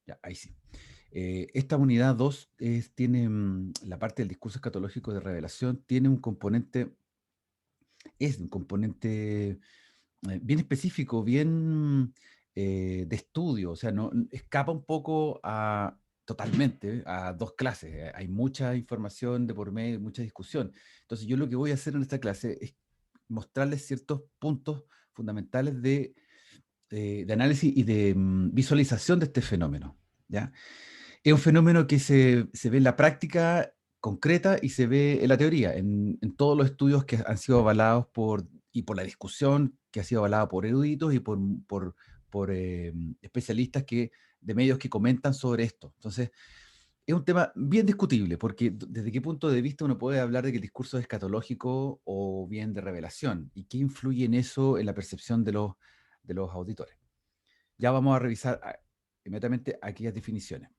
Ya, ahí sí. Esta unidad 2 tiene la parte del discurso escatológico de revelación, tiene un componente, es un componente bien específico, bien de estudio, o sea, no escapa un poco totalmente a dos clases. Hay mucha información de por medio, mucha discusión. Entonces, yo lo que voy a hacer en esta clase es mostrarles ciertos puntos fundamentales de análisis y de visualización de este fenómeno, ¿ya? Es un fenómeno que se ve en la práctica concreta y se ve en la teoría, en todos los estudios que han sido avalados y por la discusión que ha sido avalada por eruditos y por especialistas de medios que comentan sobre esto. Entonces, es un tema bien discutible, porque desde qué punto de vista uno puede hablar de que el discurso es escatológico o bien de revelación, y qué influye en eso en la percepción de los auditores. Ya vamos a revisar inmediatamente aquellas definiciones,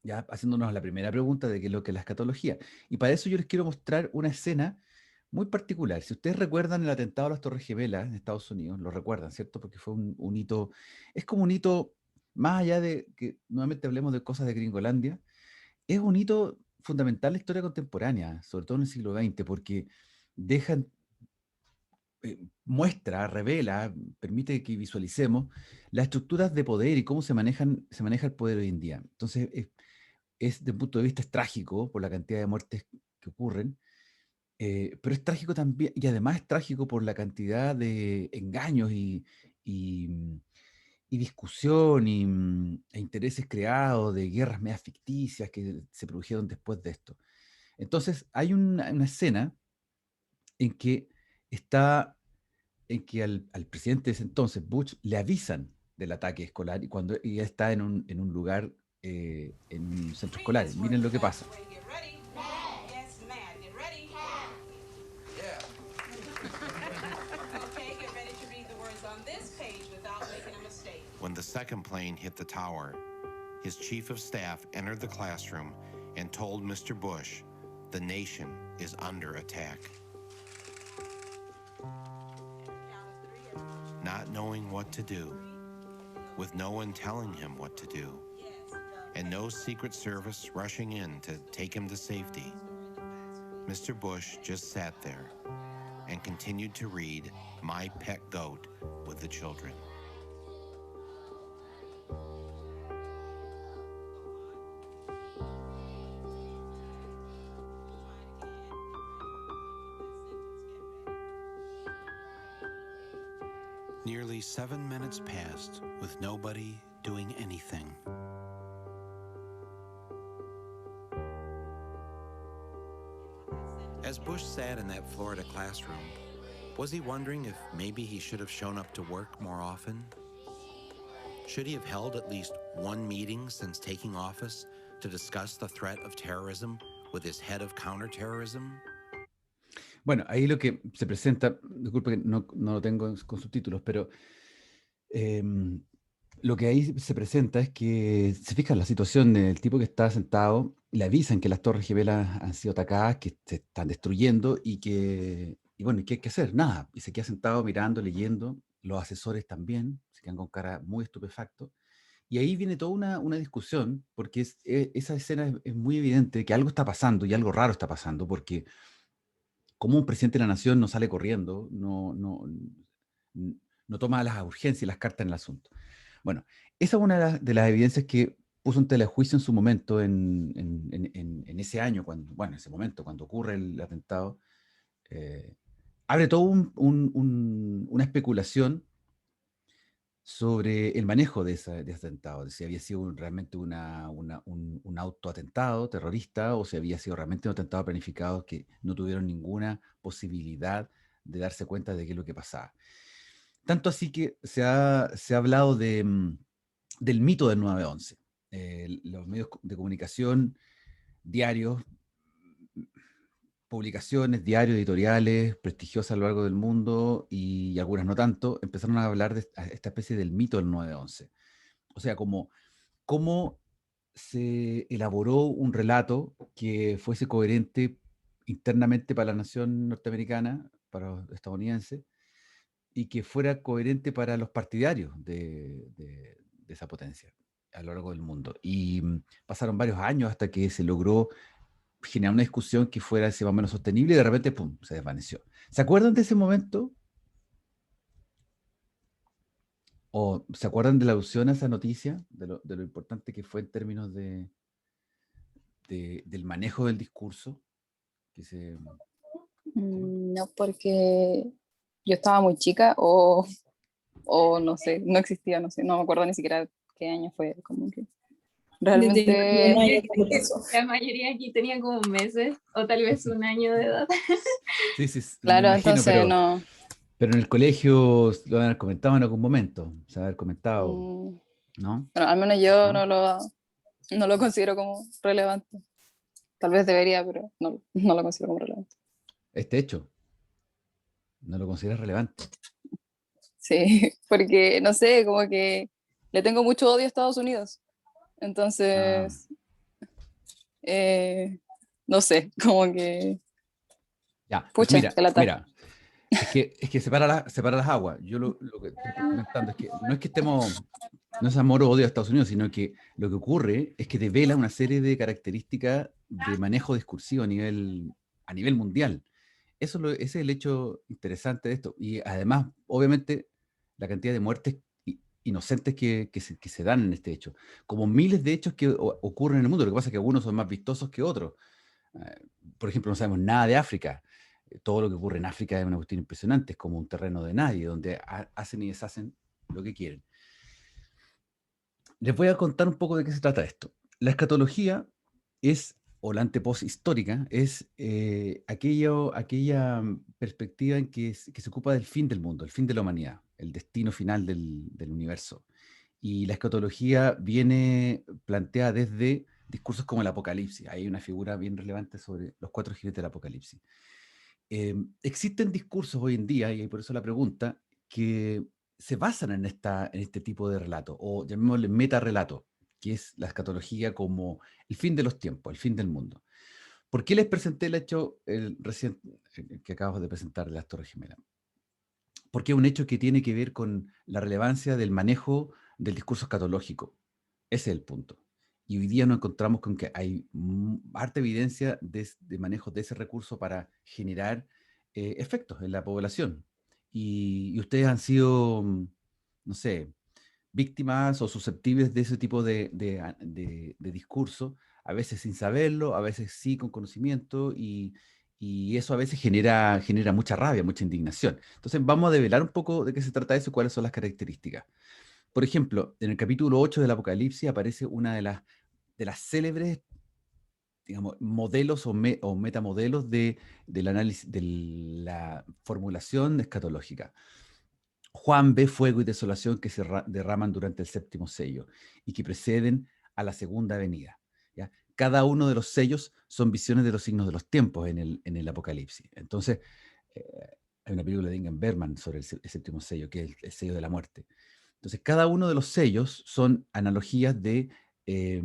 ya haciéndonos la primera pregunta de qué es lo que es la escatología. Y para eso yo les quiero mostrar una escena muy particular. Si ustedes recuerdan el atentado a las Torres Gemelas en Estados Unidos, lo recuerdan, ¿cierto? Porque fue un hito, es como un hito, más allá de que nuevamente hablemos de cosas de Gringolandia, es un hito fundamental en la historia contemporánea, sobre todo en el siglo XX, porque dejan, muestra, revela, permite que visualicemos las estructuras de poder y cómo se maneja el poder hoy en día. Entonces, desde un punto de vista es trágico por la cantidad de muertes que ocurren, pero es trágico también, y además es trágico por la cantidad de engaños y, mm, y discusión e intereses creados de guerras medias ficticias que se produjeron después de esto. Entonces, hay una escena en que está, en que al presidente de ese entonces, Bush, le avisan del ataque escolar y cuando ella está en un lugar, en un centro Read escolar. this word Miren lo the que fast pasa. way. Get ready. Yes, mad. Get ready. Yeah. Okay, get ready to read the words on this page without making a mistake. When the second plane hit the tower, his chief of staff entered the classroom and told Mr. Bush, the nation is under attack. Count of three, everyone. Not knowing what to do, with no one telling him what to do, Yes, and no Secret Service rushing in to take him to safety, Mr. Bush just sat there and continued to read My Pet Goat with the children. Nearly 7 minutes passed with nobody doing anything. As Bush sat in that Florida classroom, was he wondering if maybe he should have shown up to work more often? Should he have held at least one meeting since taking office to discuss the threat of terrorism with his head of counterterrorism? Bueno, ahí lo que se presenta, disculpe que no lo tengo con subtítulos, pero em, lo que ahí se presenta es que se fija la situación del tipo que está sentado, le avisan que las Torres Gemelas han sido atacadas, que se están destruyendo y bueno, ¿y qué hay que hacer? Nada. Y se queda sentado mirando, leyendo, los asesores también, se quedan con cara muy estupefactos. Y ahí viene toda una discusión, porque esa escena es muy evidente que algo está pasando y algo raro está pasando, porque como un presidente de la nación no sale corriendo, no toma las urgencias y las cartas en el asunto. Bueno, esa es una de las evidencias que puso en telejuicio en su momento, en ese año, en ese momento, cuando ocurre el atentado, eh, abre todo una especulación sobre el manejo de ese atentado, de si había sido realmente un autoatentado terrorista o si había sido realmente un atentado planificado que no tuvieron ninguna posibilidad de darse cuenta de qué es lo que pasaba. Tanto así que se ha hablado del mito del 9/11. Los medios de comunicación, diarios, publicaciones, diarios, editoriales prestigiosas a lo largo del mundo y algunas no tanto, empezaron a hablar de esta especie del mito del 9/11. O sea, como cómo se elaboró un relato que fuese coherente internamente para la nación norteamericana, para los estadounidenses, y que fuera coherente para los partidarios de esa potencia. a lo largo del mundo. Y pasaron varios años hasta que se logró generar una discusión que fuera ese más o menos sostenible y de repente, ¡pum!, se desvaneció. ¿Se acuerdan de ese momento? ¿O se acuerdan de la alusión a esa noticia? De lo importante que fue en términos del manejo del discurso. Que se, ¿sí? No, porque yo estaba muy chica o no sé, no existía, no sé, no me acuerdo ni siquiera qué año fue, como que realmente, La mayoría aquí tenía como meses o tal vez un año de edad. Sí, sí, me claro, imagino, entonces no, pero en el colegio lo van a haber comentado en algún momento. Se va a haber comentado, mm, ¿no? bueno, al menos yo ¿No? no lo considero como relevante. Tal vez debería, pero no lo considero como relevante. Este hecho, ¿no lo consideras relevante? Sí, porque no sé, como que le tengo mucho odio a Estados Unidos. Ah, Entonces, eh, no sé, como que, ya, pues pucha, qué lata. mira, es que separa las aguas. Yo lo que te estoy comentando es que no es que estemos, no es amor o odio a Estados Unidos, sino que lo que ocurre es que devela una serie de características de manejo discursivo a nivel mundial. Ese es el hecho interesante de esto. Y además, obviamente, la cantidad de muertes inocentes que se dan en este hecho. Como miles de hechos que ocurren en el mundo. Lo que pasa es que algunos son más vistosos que otros. Por ejemplo, no sabemos nada de África. Todo lo que ocurre en África es una cuestión impresionante. Es como un terreno de nadie, donde hacen y deshacen lo que quieren. Les voy a contar un poco de qué se trata esto. La escatología es, o la antepos histórica, es aquella perspectiva en que se ocupa del fin del mundo, el fin de la humanidad, el destino final del universo. Y la escatología viene planteada desde discursos como el Apocalipsis. Hay una figura bien relevante sobre los 4 jinetes del Apocalipsis. Existen discursos hoy en día, y por eso la pregunta, que se basan en este tipo de relato, o llamémosle metarrelato, que es la escatología como el fin de los tiempos, el fin del mundo. ¿Por qué les presenté el hecho que acabo de presentar de las Torres Gemelas? Porque es un hecho que tiene que ver con la relevancia del manejo del discurso escatológico. Ese es el punto. Y hoy día nos encontramos con que hay harta evidencia de manejo de ese recurso para generar efectos en la población. Y ustedes han sido, no sé, víctimas o susceptibles de ese tipo de discurso, a veces sin saberlo, a veces sí con conocimiento, y eso a veces genera mucha rabia, mucha indignación. Entonces vamos a develar un poco de qué se trata eso y cuáles son las características. Por ejemplo, en el capítulo 8 del Apocalipsis aparece una de las célebres, digamos, modelos o metamodelos del análisis, de la formulación escatológica. Juan ve fuego y desolación que se derraman durante el séptimo sello y que preceden a la segunda venida. ¿Ya? Cada uno de los sellos son visiones de los signos de los tiempos en el Apocalipsis. Entonces, eh, hay una película de Ingmar Bergman sobre el séptimo sello, que es el sello de la muerte. Entonces, cada uno de los sellos son analogías de eh,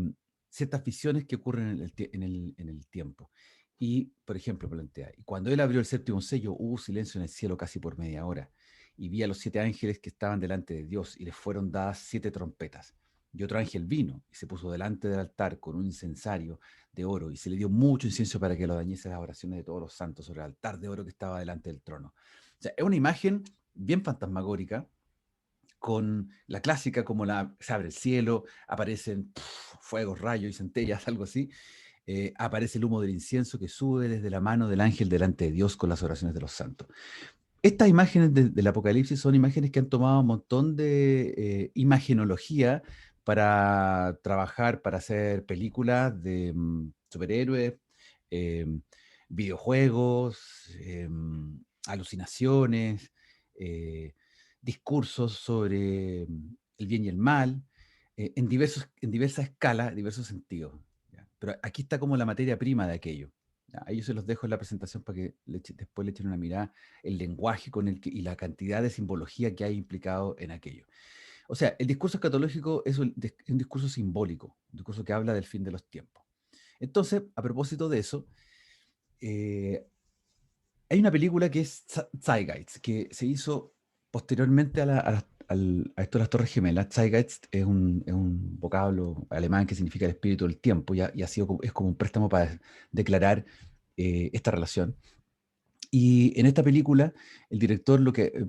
ciertas visiones que ocurren en el tiempo. Y, por ejemplo, plantea, y cuando él abrió el séptimo sello, hubo silencio en el cielo casi por media hora, y vi a los 7 ángeles que estaban delante de Dios, y les fueron dadas 7 trompetas. Y otro ángel vino y se puso delante del altar con un incensario de oro, y se le dio mucho incienso para que lo dañese las oraciones de todos los santos sobre el altar de oro que estaba delante del trono. O sea, es una imagen bien fantasmagórica, con la clásica, como se abre el cielo, aparecen fuegos, rayos y centellas, algo así. Aparece el humo del incienso que sube desde la mano del ángel delante de Dios con las oraciones de los santos. Estas imágenes del Apocalipsis son imágenes que han tomado un montón de imagenología para trabajar, para hacer películas de superhéroes, eh, videojuegos, alucinaciones, eh, discursos sobre el bien y el mal, en diversa escala, en diversos sentidos. ¿Ya? Pero aquí está como la materia prima de aquello. ¿Ya? Ahí yo se los dejo en la presentación para que después le echen una mirada el lenguaje y la cantidad de simbología que hay implicado en aquello. O sea, el discurso escatológico es un discurso simbólico, un discurso que habla del fin de los tiempos. Entonces, a propósito de eso, eh, hay una película que es Zeitgeist, que se hizo posteriormente a esto de las Torres Gemelas. Zeitgeist es un vocablo alemán que significa el espíritu del tiempo, y ha sido, es como un préstamo para declarar esta relación. Y en esta película, el director,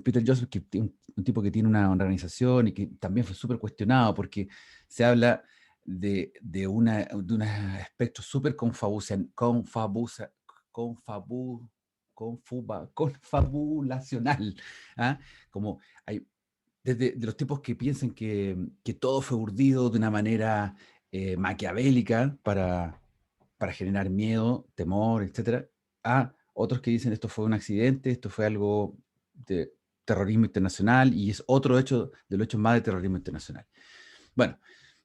Peter Joseph, que es un tipo que tiene una organización y que también fue súper cuestionado porque se habla de un aspecto súper confabulacional. ¿Ah? Como hay, desde de los tipos que piensan que todo fue urdido de una manera maquiavélica para generar miedo, temor, etcétera, a otros que dicen esto fue un accidente, esto fue algo de terrorismo internacional y es otro hecho de los hechos más de terrorismo internacional. Bueno,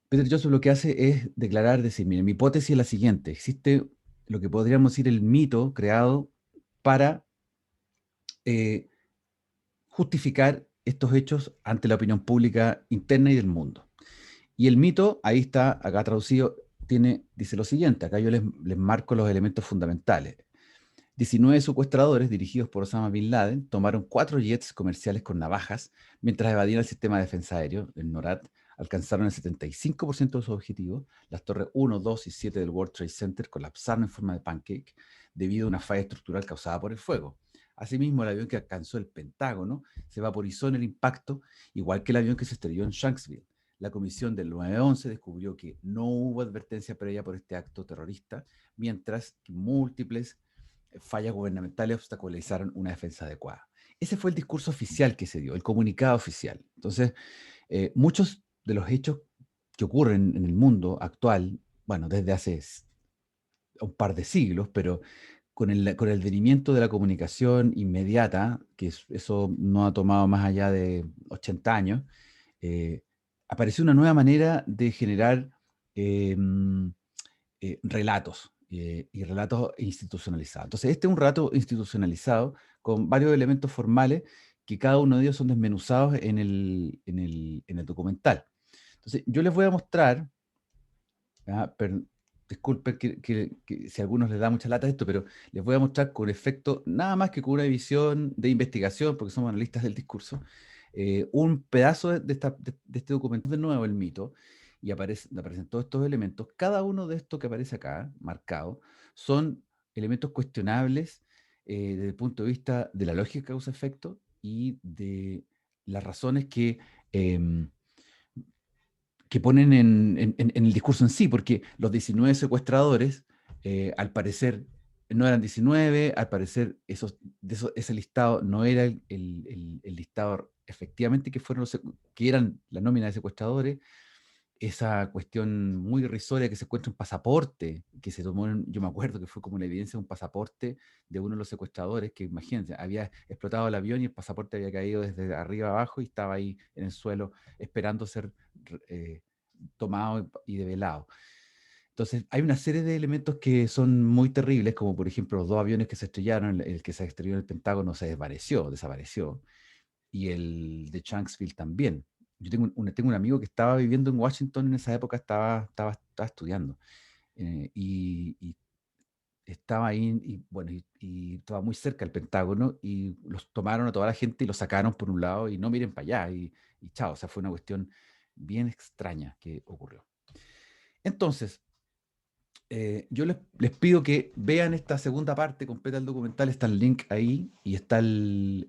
Peter Joseph lo que hace es declarar, decir, miren, mi hipótesis es la siguiente: existe lo que podríamos decir el mito creado para justificar estos hechos ante la opinión pública interna y del mundo. Y el mito, ahí está, acá traducido, dice lo siguiente, acá yo les marco los elementos fundamentales. 19 secuestradores dirigidos por Osama Bin Laden tomaron 4 jets comerciales con navajas mientras evadían el sistema de defensa aéreo, el NORAD. Alcanzaron el 75% de sus objetivos. Las torres 1, 2 y 7 del World Trade Center colapsaron en forma de pancake debido a una falla estructural causada por el fuego. Asimismo, el avión que alcanzó el Pentágono se vaporizó en el impacto, igual que el avión que se estrelló en Shanksville. La comisión del 9/11 descubrió que no hubo advertencia previa por este acto terrorista, mientras que múltiples fallas gubernamentales obstaculizaron una defensa adecuada. Ese fue el discurso oficial que se dio, el comunicado oficial. Entonces, muchos de los hechos que ocurren en el mundo actual, bueno, desde hace un par de siglos, pero con el advenimiento de la comunicación inmediata, que eso no ha tomado más allá de 80 años, apareció una nueva manera de generar relatos y relatos institucionalizados. Entonces, este es un relato institucionalizado con varios elementos formales que cada uno de ellos son desmenuzados en el documental. Entonces, yo les voy a mostrar, pero disculpen que si a algunos les da mucha lata esto, pero les voy a mostrar con efecto, nada más que con una visión de investigación, porque somos analistas del discurso, un pedazo de este documento, de nuevo el mito, y aparecen todos estos elementos. Cada uno de estos que aparece acá, marcado, son elementos cuestionables desde el punto de vista de la lógica causa-efecto y de las razones em, que ponen en el discurso en sí, porque los 19 secuestradores, al parecer, no eran 19, al parecer ese listado no era el listado efectivamente que eran la nómina de secuestradores. Esa cuestión muy irrisoria que se encuentra un pasaporte, que se tomó, yo me acuerdo que fue como una evidencia de un pasaporte de uno de los secuestradores, que imagínense, había explotado el avión y el pasaporte había caído desde arriba abajo y estaba ahí en el suelo esperando ser eh, tomado y develado. Entonces, hay una serie de elementos que son muy terribles, como por ejemplo los dos aviones que se estrellaron, el que se estrelló en el Pentágono se desapareció, y el de Shanksville también. Yo tengo un amigo que estaba viviendo en Washington en esa época, estaba estudiando, y estaba ahí, y bueno, y estaba muy cerca del Pentágono, y los tomaron a toda la gente y los sacaron por un lado, y no miren para allá, y chao, o sea, fue una cuestión bien extraña que ocurrió. Entonces, yo les pido que vean esta segunda parte completa del documental. Está el link ahí y está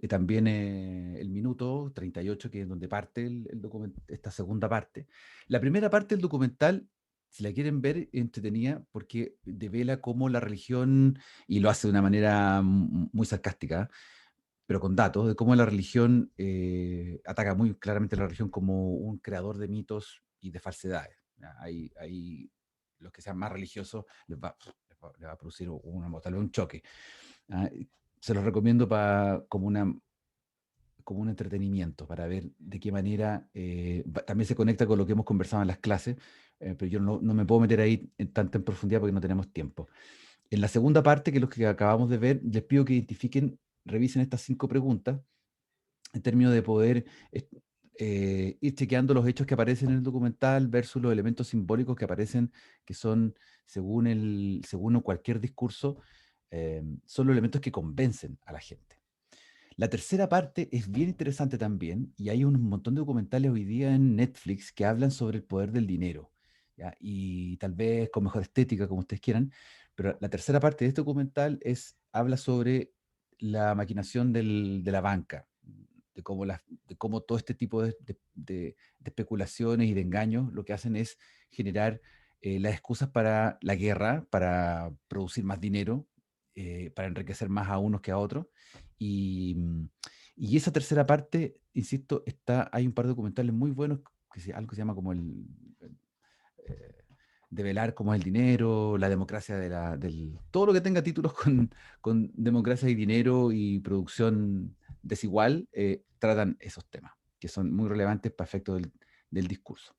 también el minuto 38, que es donde parte esta segunda parte. La primera parte del documental, si la quieren ver, entretenida, porque devela cómo la religión, y lo hace de una manera muy sarcástica, pero con datos, de cómo la religión ataca muy claramente a la religión como un creador de mitos y de falsedades. ¿Ya? Hay los que sean más religiosos les va a producir tal vez un choque. Se los recomiendo como un entretenimiento, para ver de qué manera también se conecta con lo que hemos conversado en las clases, pero yo no me puedo meter ahí tanto en profundidad porque no tenemos tiempo. En la segunda parte, que es lo que acabamos de ver, les pido que revisen estas 5 preguntas en términos de poder ir chequeando los hechos que aparecen en el documental versus los elementos simbólicos que aparecen, que son, según cualquier discurso, son los elementos que convencen a la gente. La tercera parte es bien interesante también, y hay un montón de documentales hoy día en Netflix que hablan sobre el poder del dinero, ¿ya? Y tal vez con mejor estética, como ustedes quieran, pero la tercera parte de este documental habla sobre la maquinación de la banca, de cómo todo este tipo de especulaciones y de engaños lo que hacen es generar las excusas para la guerra, para producir más dinero, para enriquecer más a unos que a otros. Y, y esa tercera parte, insisto, hay un par de documentales muy buenos, algo que se llama como eh, develar cómo es el dinero, la democracia todo lo que tenga títulos con democracia y dinero y producción desigual, tratan esos temas, que son muy relevantes para efectos del discurso.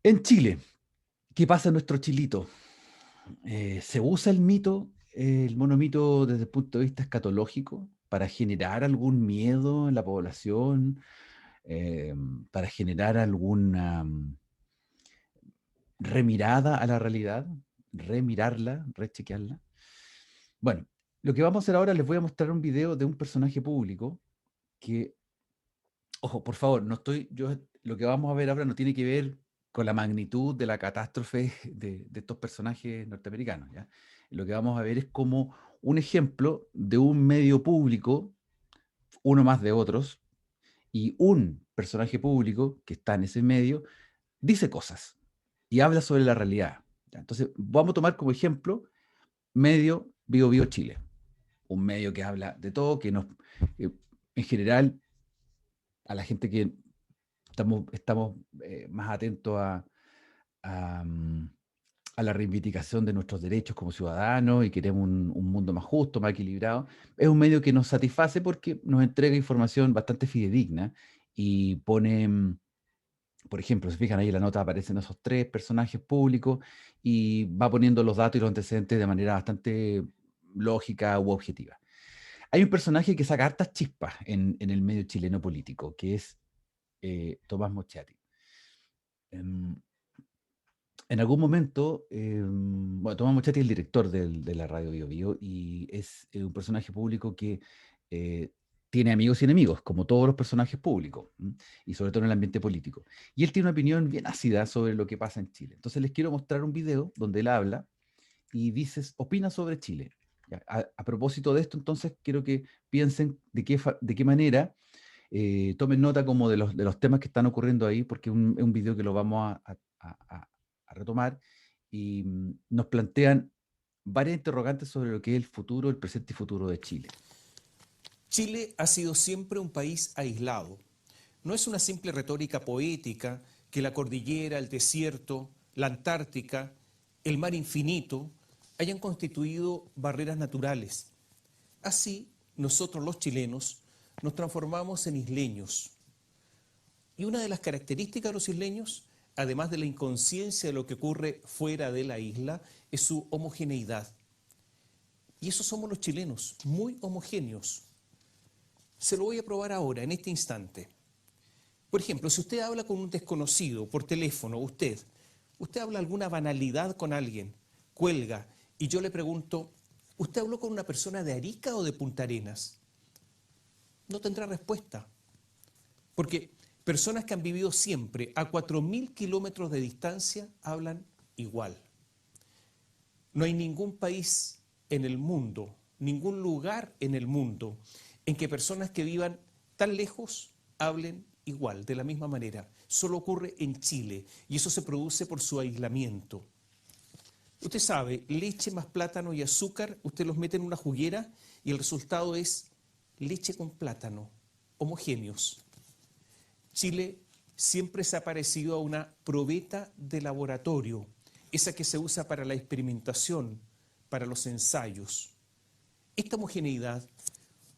En Chile, ¿qué pasa en nuestro Chilito? ¿Se usa el monomito desde el punto de vista escatológico para generar algún miedo en la población, eh, para generar alguna remirada a la realidad, remirarla, rechequearla? Bueno, lo que vamos a hacer ahora, les voy a mostrar un video de un personaje público que, ojo, por favor, lo que vamos a ver ahora no tiene que ver con la magnitud de la catástrofe de estos personajes norteamericanos, ¿ya? Lo que vamos a ver es como un ejemplo de un medio público, uno más de otros, y un personaje público que está en ese medio dice cosas y habla sobre la realidad, ¿ya? Entonces, vamos a tomar como ejemplo medio Bio Bio Chile, un medio que habla de todo, en general, a la gente que estamos más atentos a, mm, a la reivindicación de nuestros derechos como ciudadanos y queremos un mundo más justo, más equilibrado. Es un medio que nos satisface porque nos entrega información bastante fidedigna y por ejemplo, se fijan ahí en la nota, aparecen esos tres personajes públicos y va poniendo los datos y los antecedentes de manera bastante lógica u objetiva. Hay un personaje que saca hartas chispas en el medio chileno político, que es Tomás Mochati. Em, En algún momento, bueno, Tomás Mochati es el director de la radio Bio Bio y es un personaje público que eh, tiene amigos y enemigos, como todos los personajes públicos, y sobre todo en el ambiente político. Y él tiene una opinión bien ácida sobre lo que pasa en Chile. Entonces les quiero mostrar un video donde él habla y opina sobre Chile. Ya, a propósito de esto, entonces quiero que piensen de qué manera, tomen nota como de los temas que están ocurriendo ahí, porque es un video que lo vamos a retomar y nos plantean varias interrogantes sobre lo que es el futuro, el presente y futuro de Chile. Chile ha sido siempre un país aislado. No es una simple retórica poética que la cordillera, el desierto, la Antártica, el mar infinito hayan constituido barreras naturales. Así, nosotros los chilenos nos transformamos en isleños. Y una de las características de los isleños, además de la inconsciencia de lo que ocurre fuera de la isla, es su homogeneidad. Y eso somos los chilenos, muy homogéneos. Se lo voy a probar ahora, en este instante. Por ejemplo, si usted habla con un desconocido por teléfono, usted habla alguna banalidad con alguien, cuelga, y yo le pregunto, ¿usted habló con una persona de Arica o de Punta Arenas? No tendrá respuesta, porque personas que han vivido siempre a 4.000 kilómetros de distancia hablan igual. No hay ningún país en el mundo, ningún lugar en el mundo en que personas que vivan tan lejos hablen igual, de la misma manera. Solo ocurre en Chile y eso se produce por su aislamiento. Usted sabe, leche más plátano y azúcar, usted los mete en una juguera y el resultado es leche con plátano, homogéneos. Chile siempre se ha parecido a una probeta de laboratorio, esa que se usa para la experimentación, para los ensayos. Esta homogeneidad,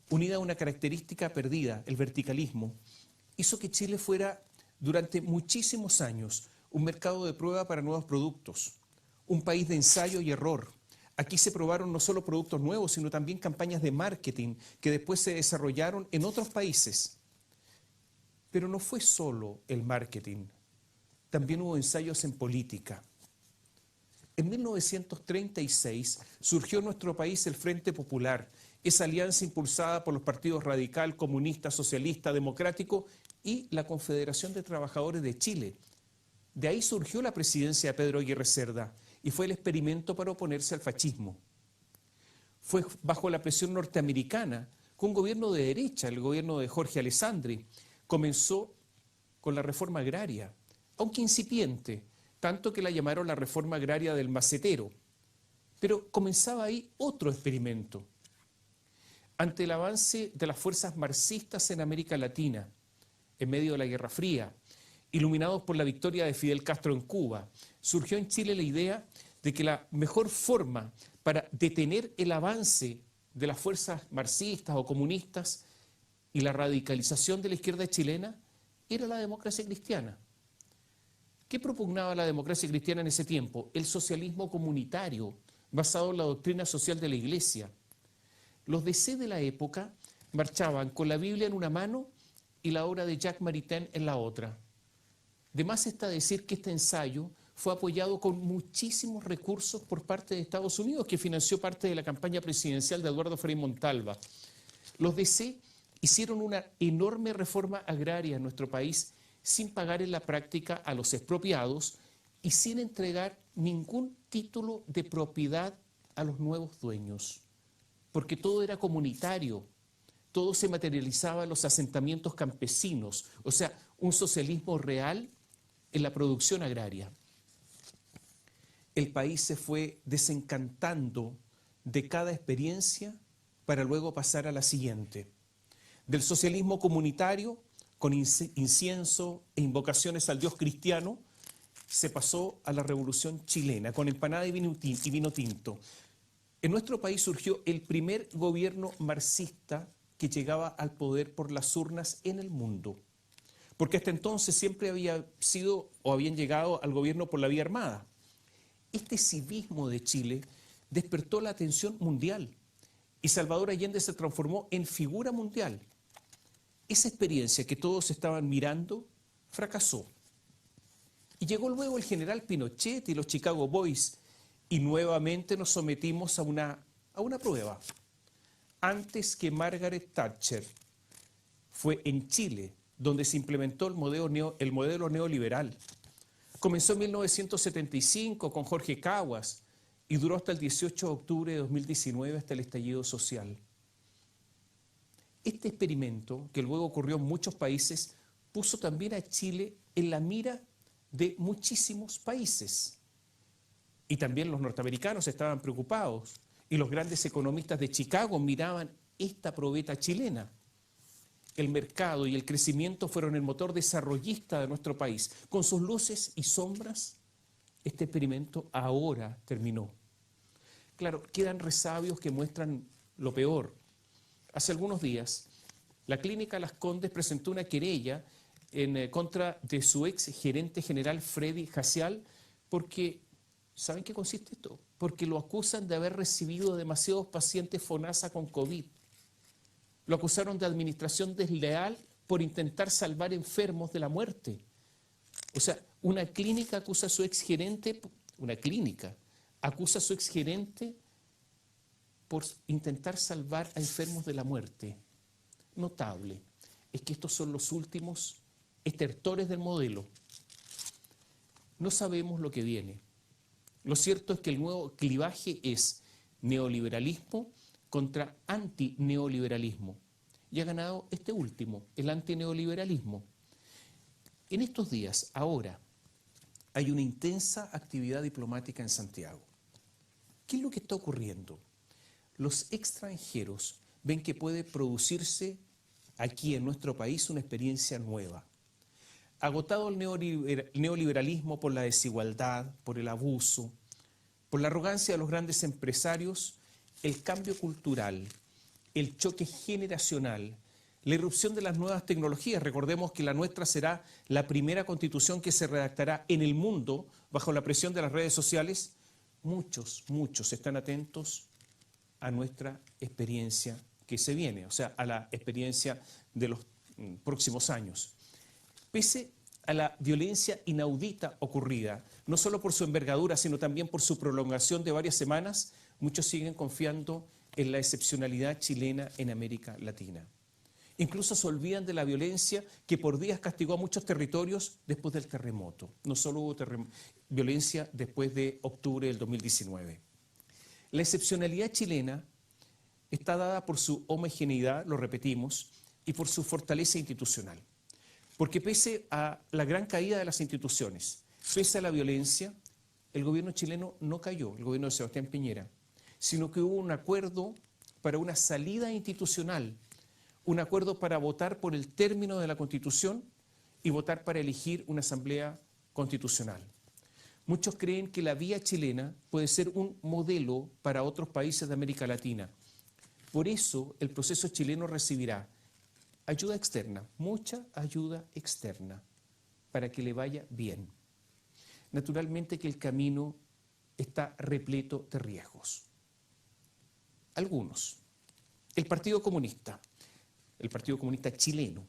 unida a una característica perdida, el verticalismo, hizo que Chile fuera durante muchísimos años un mercado de prueba para nuevos productos, un país de ensayo y error. Aquí se probaron no solo productos nuevos, sino también campañas de marketing que después se desarrollaron en otros países. Pero no fue solo el marketing, también hubo ensayos en política. En 1936 surgió en nuestro país el Frente Popular esa alianza impulsada por los partidos Radical, Comunista, Socialista, Democrático y la Confederación de Trabajadores de Chile. De ahí surgió la presidencia de Pedro Aguirre Cerda y fue el experimento para oponerse al fascismo. Fue bajo la presión norteamericana que un gobierno de derecha, el gobierno de Jorge Alessandri, comenzó con la reforma agraria, aunque incipiente, tanto que la llamaron la reforma agraria del macetero. Pero comenzaba ahí otro experimento. Ante el avance de las fuerzas marxistas en América Latina, en medio de la Guerra Fría, iluminados por la victoria de Fidel Castro en Cuba, surgió en Chile la idea de que la mejor forma para detener el avance de las fuerzas marxistas o comunistas y la radicalización de la izquierda chilena era la democracia cristiana. ¿Qué propugnaba la democracia cristiana en ese tiempo? El socialismo comunitario, basado en la doctrina social de la Iglesia. Los DC de la época marchaban con la Biblia en una mano y la obra de Jacques Maritain en la otra. De más está decir que este ensayo fue apoyado con muchísimos recursos por parte de Estados Unidos, que financió parte de la campaña presidencial de Eduardo Frei Montalva. Los DC hicieron una enorme reforma agraria en nuestro país sin pagar en la práctica a los expropiados y sin entregar ningún título de propiedad a los nuevos dueños, porque todo era comunitario, todo se materializaba en los asentamientos campesinos, o sea, un socialismo real en la producción agraria. El país se fue desencantando de cada experiencia para luego pasar a la siguiente. Del socialismo comunitario, con incienso e invocaciones al Dios cristiano, se pasó a la Revolución Chilena, con empanada y vino tinto. En nuestro país surgió el primer gobierno marxista que llegaba al poder por las urnas en el mundo, porque hasta entonces siempre había sido o habían llegado al gobierno por la vía armada. Este civismo de Chile despertó la atención mundial y Salvador Allende se transformó en figura mundial. Esa experiencia que todos estaban mirando fracasó. Y llegó luego el general Pinochet y los Chicago Boys y nuevamente nos sometimos a una prueba. Antes que Margaret Thatcher, fue en Chile donde se implementó el modelo neoliberal. Comenzó en 1975 con Jorge Caguas y duró hasta el 18 de octubre de 2019, hasta el estallido social. Este experimento, que luego ocurrió en muchos países, puso también a Chile en la mira de muchísimos países. Y también los norteamericanos estaban preocupados y los grandes economistas de Chicago miraban esta probeta chilena. El mercado y el crecimiento fueron el motor desarrollista de nuestro país. Con sus luces y sombras, este experimento ahora terminó. Claro, quedan resabios que muestran lo peor. Hace algunos días, la clínica Las Condes presentó una querella en contra de su ex gerente general Freddy Jacial porque, ¿saben qué consiste esto? Porque lo acusan de haber recibido demasiados pacientes FONASA con COVID. Lo acusaron de administración desleal por intentar salvar enfermos de la muerte. O sea, una clínica acusa a su exgerente, acusa a su exgerente por intentar salvar a enfermos de la muerte. Notable es que estos son los últimos estertores del modelo. No sabemos lo que viene. Lo cierto es que el nuevo clivaje es neoliberalismo contra antineoliberalismo. Y ha ganado este último, el antineoliberalismo. En estos días, ahora, hay una intensa actividad diplomática en Santiago. ¿Qué es lo que está ocurriendo? Los extranjeros ven que puede producirse aquí en nuestro país una experiencia nueva. Agotado el neoliberalismo por la desigualdad, por el abuso, por la arrogancia de los grandes empresarios, el cambio cultural, el choque generacional, la irrupción de las nuevas tecnologías. Recordemos que la nuestra será la primera constitución que se redactará en el mundo bajo la presión de las redes sociales. Muchos están atentos a nuestra experiencia que se viene, o sea, a la experiencia de los próximos años. Pese a la violencia inaudita ocurrida, no solo por su envergadura, sino también por su prolongación de varias semanas, muchos siguen confiando en la excepcionalidad chilena en América Latina. Incluso se olvidan de la violencia que por días castigó a muchos territorios después del terremoto. No solo hubo violencia después de octubre del 2019. La excepcionalidad chilena está dada por su homogeneidad, lo repetimos, y por su fortaleza institucional. Porque pese a la gran caída de las instituciones, pese a la violencia, el gobierno chileno no cayó, el gobierno de Sebastián Piñera, sino que hubo un acuerdo para una salida institucional, un acuerdo para votar por el término de la Constitución y votar para elegir una asamblea constitucional. Muchos creen que la vía chilena puede ser un modelo para otros países de América Latina. Por eso el proceso chileno recibirá ayuda externa, mucha ayuda externa, para que le vaya bien. Naturalmente que el camino está repleto de riesgos. Algunos. El Partido Comunista chileno,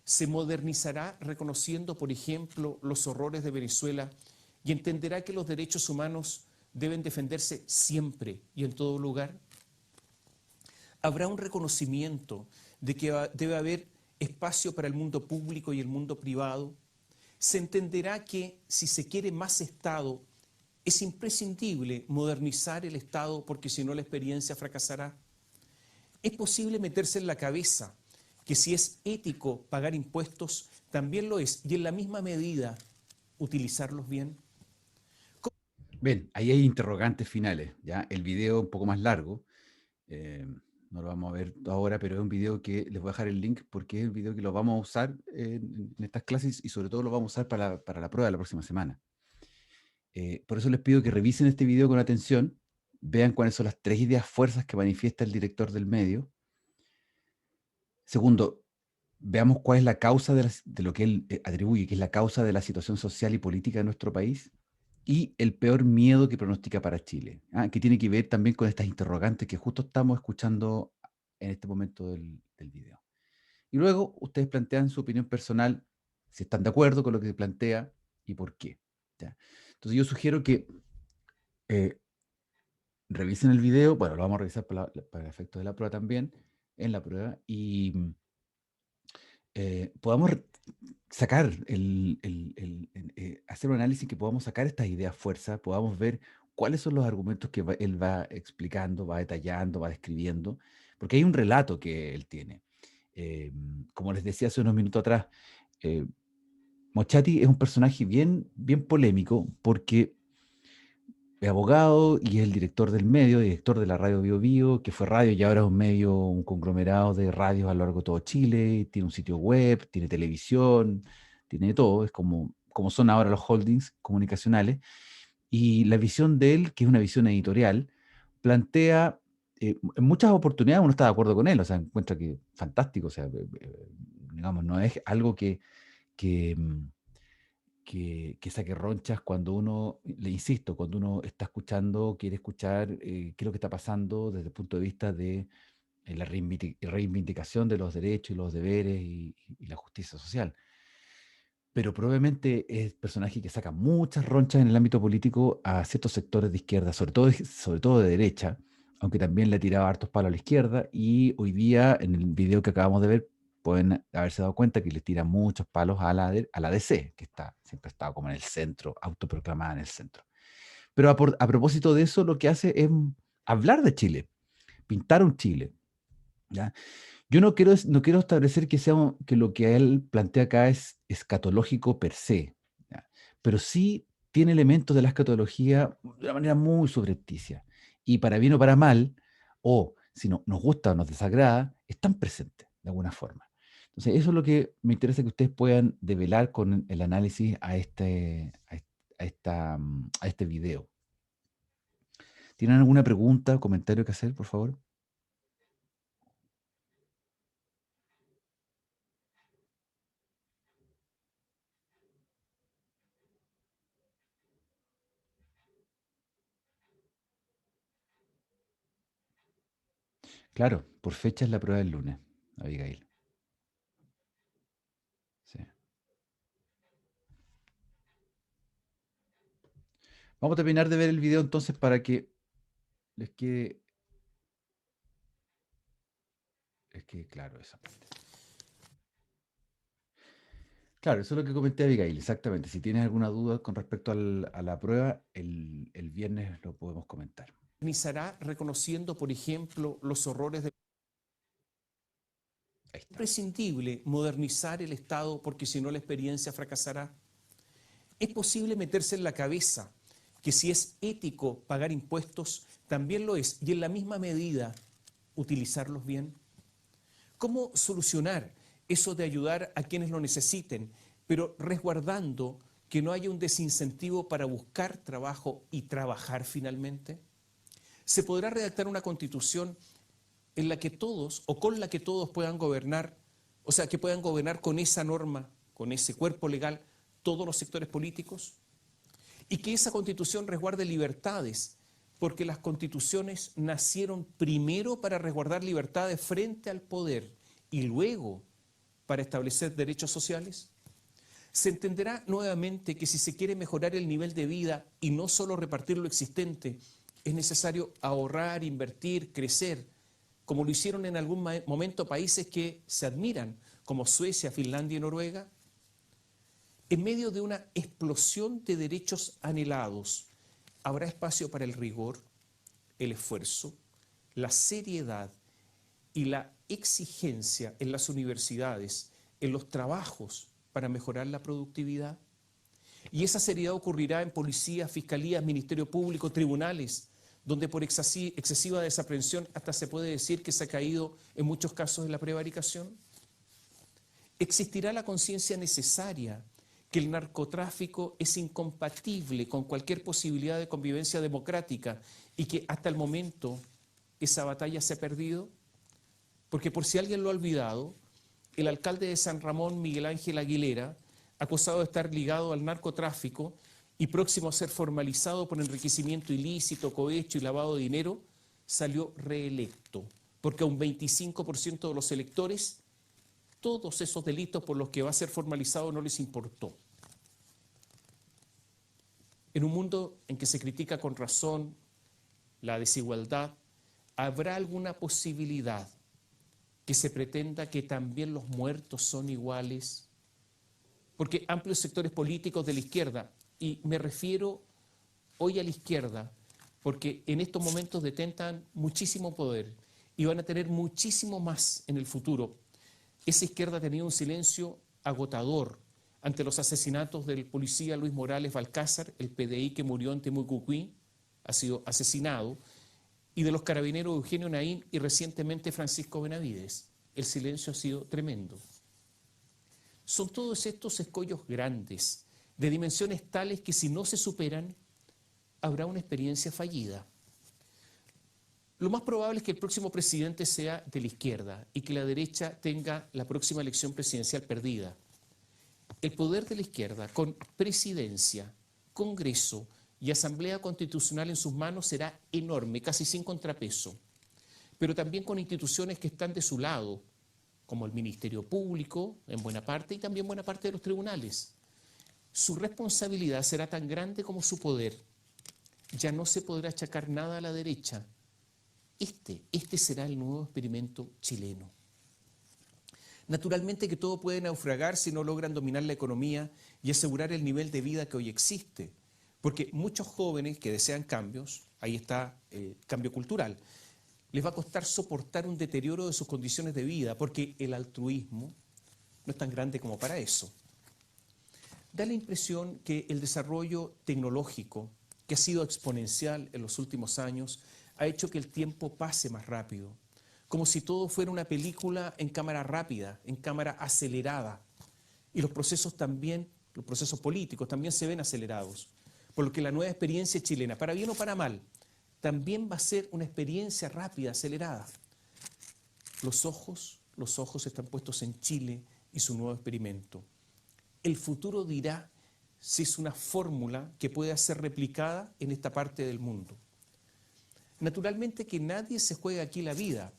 se modernizará reconociendo, por ejemplo, los horrores de Venezuela y entenderá que los derechos humanos deben defenderse siempre y en todo lugar. Habrá un reconocimiento de que debe haber espacio para el mundo público y el mundo privado. Se entenderá que si se quiere más Estado, es imprescindible modernizar el Estado porque si no la experiencia fracasará. Es posible meterse en la cabeza que si es ético pagar impuestos, también lo es, y en la misma medida utilizarlos bien. Bien, ahí hay interrogantes finales, ¿ya? El video un poco más largo, no lo vamos a ver ahora, pero es un video que les voy a dejar el link porque es un video que lo vamos a usar en estas clases y sobre todo lo vamos a usar para la prueba de la próxima semana. Por eso les pido que revisen este video con atención, vean cuáles son las 3 ideas fuerzas que manifiesta el director del medio. Segundo, veamos cuál es la causa de lo que él atribuye, que es la causa de la situación social y política de nuestro país, y el peor miedo que pronostica para Chile, que tiene que ver también con estas interrogantes que justo estamos escuchando en este momento del video. Y luego ustedes plantean su opinión personal, si están de acuerdo con lo que se plantea y por qué. ¿Ya? Entonces yo sugiero que revisen el video, bueno, lo vamos a revisar para el efecto de la prueba también, en la prueba, y podamos sacar hacer un análisis que podamos sacar estas ideas fuerza, podamos ver cuáles son los argumentos que él va explicando, va detallando, va describiendo, porque hay un relato que él tiene. Como les decía hace unos minutos atrás, Mochati es un personaje bien, bien polémico porque es abogado y es el director del medio, director de la radio Bio Bio, que fue radio y ahora es un medio, un conglomerado de radios a lo largo de todo Chile, tiene un sitio web, tiene televisión, tiene de todo, es como son ahora los holdings comunicacionales. Y la visión de él, que es una visión editorial, plantea, en muchas oportunidades uno está de acuerdo con él, o sea, encuentra que fantástico, o sea, digamos, no es algo que, mm, que saque ronchas cuando uno, le insisto, cuando uno está escuchando, quiere escuchar qué es lo que está pasando desde el punto de vista de la reivindicación de los derechos y los deberes y la justicia social. Pero probablemente es el personaje que saca muchas ronchas en el ámbito político a ciertos sectores de izquierda, sobre todo de derecha, aunque también le tiraba hartos palos a la izquierda, y hoy día, en el video que acabamos de ver, pueden haberse dado cuenta que le tira muchos palos a la DC, que siempre ha estado como en el centro, autoproclamada en el centro. Pero a propósito de eso, lo que hace es hablar de Chile, pintar un Chile, ¿ya? Yo no quiero establecer que lo que él plantea acá es escatológico per se, ¿ya? Pero sí tiene elementos de la escatología de una manera muy subrepticia. Y para bien o para mal, o si no, nos gusta o nos desagrada, están presentes de alguna forma. Entonces, eso es lo que me interesa que ustedes puedan develar con el análisis a este video. ¿Tienen alguna pregunta o comentario que hacer, por favor? Claro, por fecha es la prueba del lunes, Abigail. Sí. Vamos a terminar de ver el video entonces para que les quede quede claro esa parte. Claro, eso es lo que comenté a Abigail, exactamente. Si tienes alguna duda con respecto a la prueba, el viernes lo podemos comentar. Modernizará reconociendo, por ejemplo, los horrores de... Ahí Es está. imprescindible modernizar el Estado porque si no la experiencia fracasará. Es posible meterse en la cabeza que si es ético pagar impuestos, también lo es, y en la misma medida utilizarlos bien. ¿Cómo solucionar eso de ayudar a quienes lo necesiten, pero resguardando que no haya un desincentivo para buscar trabajo y trabajar finalmente? ¿Se podrá redactar una constitución en la que todos o con la que todos puedan gobernar, o sea, que puedan gobernar con esa norma, con ese cuerpo legal, todos los sectores políticos? Y que esa constitución resguarde libertades, porque las constituciones nacieron primero para resguardar libertades frente al poder y luego para establecer derechos sociales. Se entenderá nuevamente que si se quiere mejorar el nivel de vida y no solo repartir lo existente, es necesario ahorrar, invertir, crecer, como lo hicieron en algún momento países que se admiran, como Suecia, Finlandia y Noruega. En medio de una explosión de derechos anhelados, habrá espacio para el rigor, el esfuerzo, la seriedad y la exigencia en las universidades, en los trabajos para mejorar la productividad. Y esa seriedad ocurrirá en policía, fiscalía, ministerio público, tribunales, donde por excesiva desaprensión hasta se puede decir que se ha caído en muchos casos en la prevaricación. Existirá la conciencia necesaria que el narcotráfico es incompatible con cualquier posibilidad de convivencia democrática y que hasta el momento esa batalla se ha perdido, porque por si alguien lo ha olvidado, el alcalde de San Ramón, Miguel Ángel Aguilera, acusado de estar ligado al narcotráfico y próximo a ser formalizado por enriquecimiento ilícito, cohecho y lavado de dinero, salió reelecto, porque a un 25% de los electores todos esos delitos por los que va a ser formalizado no les importó. En un mundo en que se critica con razón la desigualdad, ¿habrá alguna posibilidad que se pretenda que también los muertos son iguales? Porque amplios sectores políticos de la izquierda, y me refiero hoy a la izquierda, porque en estos momentos detentan muchísimo poder y van a tener muchísimo más en el futuro. Esa izquierda ha tenido un silencio agotador ante los asesinatos del policía Luis Morales Balcázar, el PDI que murió en Temucucuí, ha sido asesinado, y de los carabineros Eugenio Naín y recientemente Francisco Benavides. El silencio ha sido tremendo. Son todos estos escollos grandes, de dimensiones tales que si no se superan, habrá una experiencia fallida. Lo más probable es que el próximo presidente sea de la izquierda y que la derecha tenga la próxima elección presidencial perdida. El poder de la izquierda, con presidencia, Congreso y Asamblea Constitucional en sus manos, será enorme, casi sin contrapeso, pero también con instituciones que están de su lado, como el Ministerio Público, en buena parte, y también buena parte de los tribunales. Su responsabilidad será tan grande como su poder. Ya no se podrá achacar nada a la derecha. Este será el nuevo experimento chileno. Naturalmente que todo puede naufragar si no logran dominar la economía y asegurar el nivel de vida que hoy existe. Porque muchos jóvenes que desean cambios, ahí está el cambio cultural, les va a costar soportar un deterioro de sus condiciones de vida, porque el altruismo no es tan grande como para eso. Da la impresión que el desarrollo tecnológico, que ha sido exponencial en los últimos años, ha hecho que el tiempo pase más rápido, como si todo fuera una película en cámara rápida, en cámara acelerada. Y los procesos políticos también se ven acelerados, por lo que la nueva experiencia chilena, para bien o para mal, también va a ser una experiencia rápida, acelerada. Los ojos están puestos en Chile y su nuevo experimento. El futuro dirá si es una fórmula que pueda ser replicada en esta parte del mundo. Naturalmente que nadie se juega aquí la vida.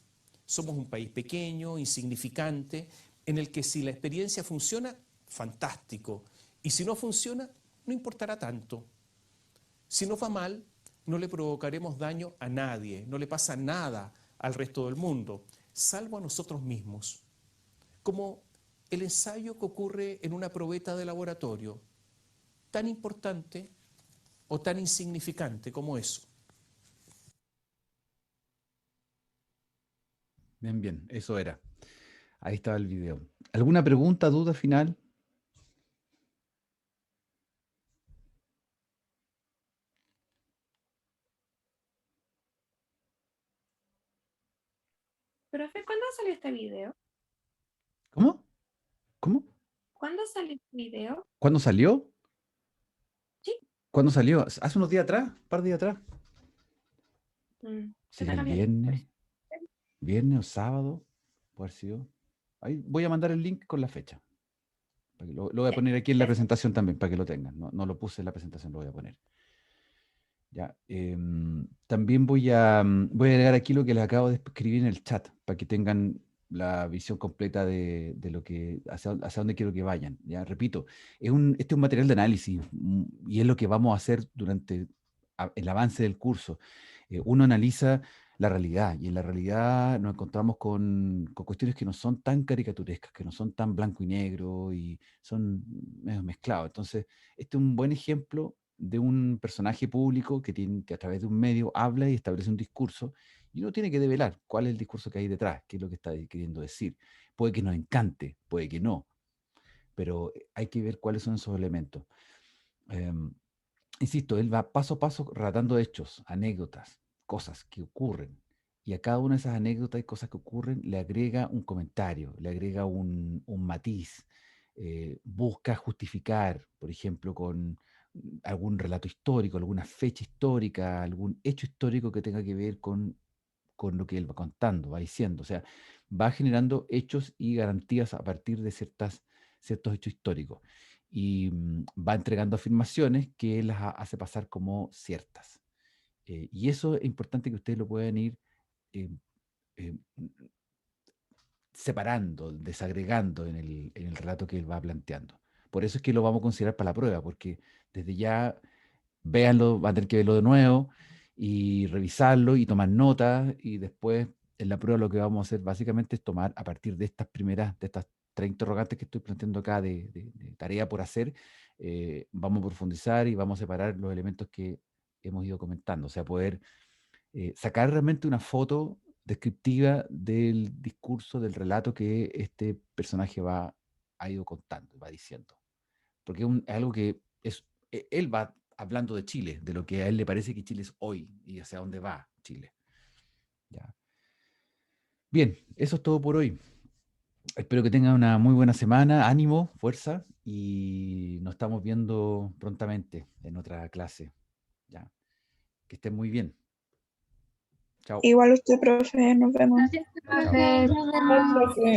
Somos un país pequeño, insignificante, en el que si la experiencia funciona, fantástico. Y si no funciona, no importará tanto. Si nos va mal, no le provocaremos daño a nadie, no le pasa nada al resto del mundo. salvo a nosotros mismos, como el ensayo que ocurre en una probeta de laboratorio, tan importante o tan insignificante como eso. Bien, bien, eso era. Ahí estaba el video. ¿Alguna pregunta, duda final? Profe, ¿cuándo salió este video? ¿Cómo? ¿Cómo? ¿Cuándo salió este video? ¿Cuándo salió? Sí. ¿Cuándo salió? Hace unos días atrás, un par de días atrás. Se ¿Será está el cambiando. viernes? ¿Viernes o sábado? Puede haber sido. Ahí voy a mandar el link con la fecha. Lo voy a poner aquí en la presentación también, para que lo tengan. No lo puse en la presentación, lo voy a poner. Ya, también voy a agregar aquí lo que les acabo de escribir en el chat, para que tengan la visión completa de lo que, hacia dónde quiero que vayan. Ya, repito, este es un material de análisis y es lo que vamos a hacer durante el avance del curso. Uno analiza la realidad y en la realidad nos encontramos con cuestiones que no son tan caricaturescas, que no son tan blanco y negro y son medio mezclados. Entonces, este es un buen ejemplo de un personaje público que a través de un medio habla y establece un discurso y uno tiene que develar cuál es el discurso que hay detrás, qué es lo que está queriendo decir. Puede que nos encante, puede que no, pero hay que ver cuáles son esos elementos. Insisto, él va paso a paso relatando hechos, anécdotas, cosas que ocurren. Y a cada una de esas anécdotas y cosas que ocurren le agrega un comentario, le agrega un matiz. Busca justificar, por ejemplo, con algún relato histórico, alguna fecha histórica, algún hecho histórico que tenga que ver con lo que él va contando, va diciendo. O sea, va generando hechos y garantías a partir de ciertos hechos históricos y va entregando afirmaciones que él las hace pasar como ciertas. Y eso es importante que ustedes lo puedan ir eh, eh, separando, desagregando en el relato que él va planteando. Por eso es que lo vamos a considerar para la prueba, porque desde ya véanlo, van a tener que verlo de nuevo y revisarlo y tomar notas y después en la prueba lo que vamos a hacer básicamente es tomar a partir de estas primeras, de estas 3 interrogantes que estoy planteando acá de tarea por hacer, vamos a profundizar y vamos a separar los elementos que hemos ido comentando, o sea, poder sacar realmente una foto descriptiva del discurso, del relato que este personaje ha ido contando, va diciendo. Porque es algo que él va hablando de Chile, de lo que a él le parece que Chile es hoy y hacia dónde va Chile. ¿Ya? Bien, eso es todo por hoy. Espero que tengan una muy buena semana, ánimo, fuerza y nos estamos viendo prontamente en otra clase. ¿Ya? Que estén muy bien. Chao. Igual usted, profe, nos vemos. Gracias, Chao, chao. profe. Chao, profe.